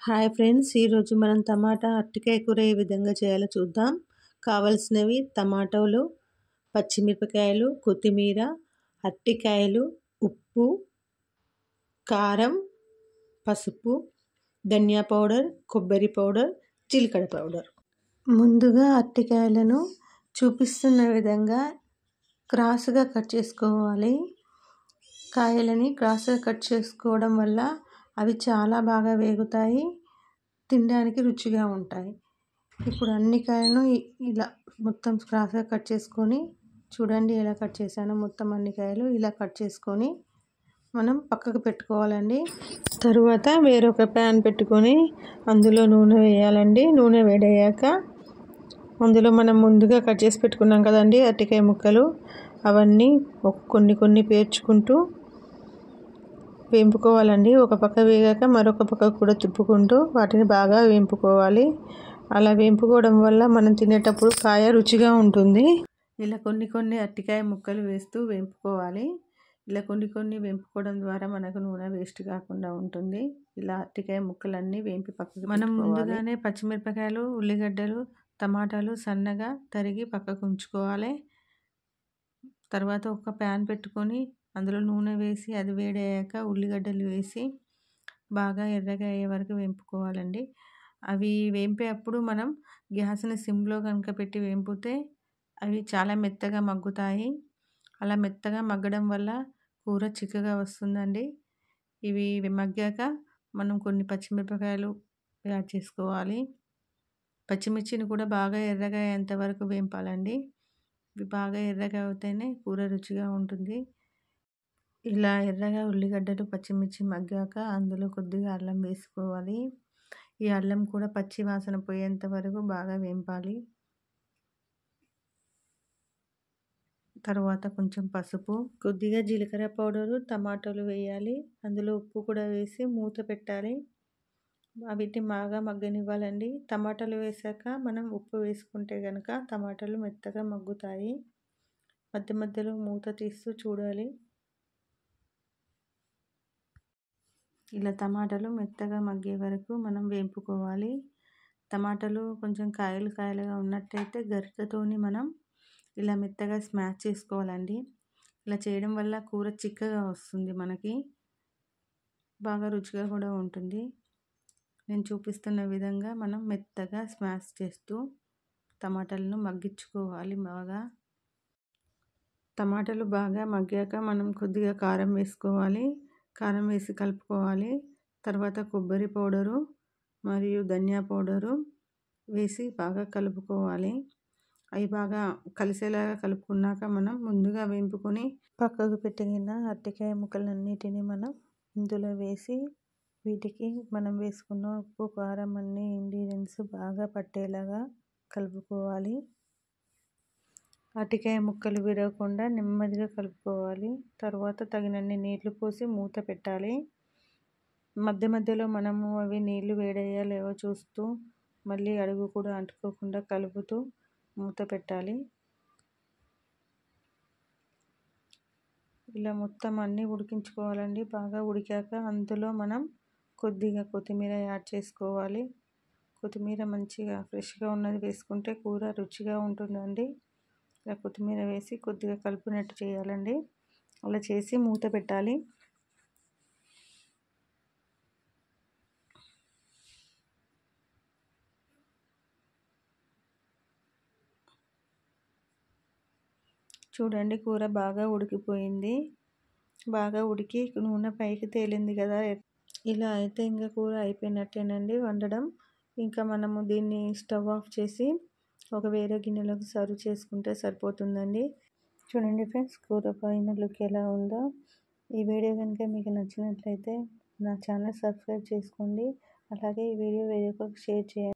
Hi friends, ఈరోజు మనం టమాటా అరటికాయ కూర ఏ విధంగా చేయాలో చూద్దాం. కావలసినవి టమాటోలు, పచ్చిమిరపకాయలు, కొత్తిమీర, అరటికాయలు, ఉప్పు, కారం, పసుపు, ధనియా పౌడర్, కొబ్బరి పౌడర్, జీలకర్ర పౌడర్. ముందుగా అరటికాయలను చూపిస్తున్న విధంగా క్రాస్గా కట్ చేసుకోవాలి. కాయలని క్రాస్గా కట్ చేసుకోవడం వల్ల అవి చాలా బాగా వేగుతాయి, తినడానికి రుచిగా ఉంటాయి. ఇప్పుడు అన్ని కాయలను ఇలా మొత్తం క్రాస్గా కట్ చేసుకొని, చూడండి ఎలా కట్ చేశానో. మొత్తం అన్ని కాయలు ఇలా కట్ చేసుకొని మనం పక్కకు పెట్టుకోవాలండి. తరువాత వేరొక ప్యాన్ పెట్టుకొని అందులో నూనె వేయాలండి. నూనె వేడయ్యాక అందులో మనం ముందుగా కట్ చేసి పెట్టుకున్నాం కదండి అరటికాయ ముక్కలు, అవన్నీ కొన్ని కొన్ని పేర్చుకుంటూ వేంపుకోవాలండి. ఒక పక్క వేగాక మరొక పక్క కూడా తిప్పుకుంటూ వాటిని బాగా వేంపుకోవాలి. అలా వేంపుకోవడం వల్ల మనం తినేటప్పుడు కాయ రుచిగా ఉంటుంది. ఇలా కొన్ని కొన్ని అరటికాయ ముక్కలు వేస్తూ వేంపుకోవాలి. ఇలా కొన్ని కొన్ని వేంపుకోవడం ద్వారా మనకు నూనె వేస్ట్ కాకుండా ఉంటుంది. ఇలా అరటికాయ ముక్కలన్నీ వేంపి పక్కకు మనం ముందుగానే పచ్చిమిరపకాయలు, ఉల్లిగడ్డలు, టమాటాలు సన్నగా తరిగి పక్కకు ఉంచుకోవాలి. తర్వాత ఒక ప్యాన్ పెట్టుకొని అందులో నూనె వేసి అది వేడయ్యాక ఉల్లిగడ్డలు వేసి బాగా ఎర్రగా అయ్యే వరకు వేంపుకోవాలండి. అవి వేంపేటప్పుడు మనం గ్యాస్ని సిమ్లో కనుక పెట్టి వేంపితే అవి చాలా మెత్తగా మగ్గుతాయి. అలా మెత్తగా మగ్గడం వల్ల కూర చిక్కగా వస్తుందండి. ఇవి మగ్గాక మనం కొన్ని పచ్చిమిరపకాయలు యాడ్ చేసుకోవాలి. పచ్చిమిర్చిని కూడా బాగా ఎర్రగా అయ్యేంత వరకు వేంపాలండి. ఇవి బాగా ఎర్రగా అవుతేనే కూర రుచిగా ఉంటుంది. ఇలా ఎర్రగా ఉల్లిగడ్డలు, పచ్చిమిర్చి మగ్గాక అందులో కొద్దిగా అల్లం వేసుకోవాలి. ఈ అల్లం కూడా పచ్చి వాసన పోయేంత వరకు బాగా వేంపాలి. తర్వాత కొంచెం పసుపు, కొద్దిగా జీలకర్ర పౌడరు, టమాటాలు వేయాలి. అందులో ఉప్పు కూడా వేసి మూత పెట్టాలి. వీటిని బాగా మగ్గనివ్వాలండి. టమాటాలు వేసాక మనం ఉప్పు వేసుకుంటే కనుక టమాటాలు మెత్తగా మగ్గుతాయి. మధ్య మధ్యలో మూత తీస్తూ చూడాలి. ఇలా టమాటాలు మెత్తగా మగ్గే వరకు మనం వేంపుకోవాలి. టమాటాలు కొంచెం కాయలు కాయలుగా ఉన్నట్టయితే గరిటెతోని మనం ఇలా మెత్తగా స్మాష్ చేసుకోవాలండి. ఇలా చేయడం వల్ల కూర చిక్కగా వస్తుంది, మనకి బాగా రుచిగా కూడా ఉంటుంది. నేను చూపిస్తున్న విధంగా మనం మెత్తగా స్మాష్ చేస్తూ టమాటాలను మగ్గించుకోవాలి. బాగా టమాటాలు బాగా మగ్గాక మనం కొద్దిగా కారం వేసుకోవాలి. కారం వేసి కలుపుకోవాలి. తర్వాత కొబ్బరి పౌడరు మరియు ధనియా పౌడరు వేసి బాగా కలుపుకోవాలి. అవి బాగా కలిసేలాగా కలుపుకున్నాక మనం ముందుగా వేంపుకొని పక్కకు పెట్టిన అరటికాయ ముక్కలన్నిటిని మనం ఇందులో వేసి వీటికి మనం వేసుకున్న ఉప్పు, కారం అన్ని ఇంగ్రీడియంట్స్ బాగా పట్టేలాగా కలుపుకోవాలి. అరటికాయ ముక్కలు విరగకుండా నెమ్మదిగా కలుపుకోవాలి. తర్వాత తగినన్ని నీళ్లు పోసి మూత పెట్టాలి. మధ్య మధ్యలో మనము అవి నీళ్లు వేడయ్యా లేవో చూస్తూ మళ్ళీ అడుగు కూడా అంటుకోకుండా కలుపుతూ మూత పెట్టాలి. ఇలా మొత్తం అన్నీ ఉడికించుకోవాలండి. బాగా ఉడికాక అందులో మనం కొద్దిగా కొత్తిమీర యాడ్ చేసుకోవాలి. కొత్తిమీర మంచిగా ఫ్రెష్గా ఉన్నది వేసుకుంటే కూర రుచిగా ఉంటుందండి. ఇలా కొత్తిమీర వేసి కొద్దిగా కలుపునట్టు చేయాలండి. అలా చేసి మూత పెట్టాలి. చూడండి, కూర బాగా ఉడికిపోయింది. బాగా ఉడికి నూనె పైకి తేలింది కదా. ఇలా అయితే ఇంకా కూర అయిపోయినట్టేనండి వండడం. ఇంకా మనము దీన్ని స్టవ్ ఆఫ్ చేసి ఒక వేరే గిన్నెలోకి సర్వ్ చేసుకుంటే సరిపోతుందండి. చూడండి ఫ్రెండ్స్, కూర పైన లుక్ ఎలా ఉందో. ఈ వీడియో కనుక మీకు నచ్చినట్లయితే నా ఛానల్ సబ్స్క్రైబ్ చేసుకోండి. అలాగే ఈ వీడియో వేరే షేర్ చేయండి.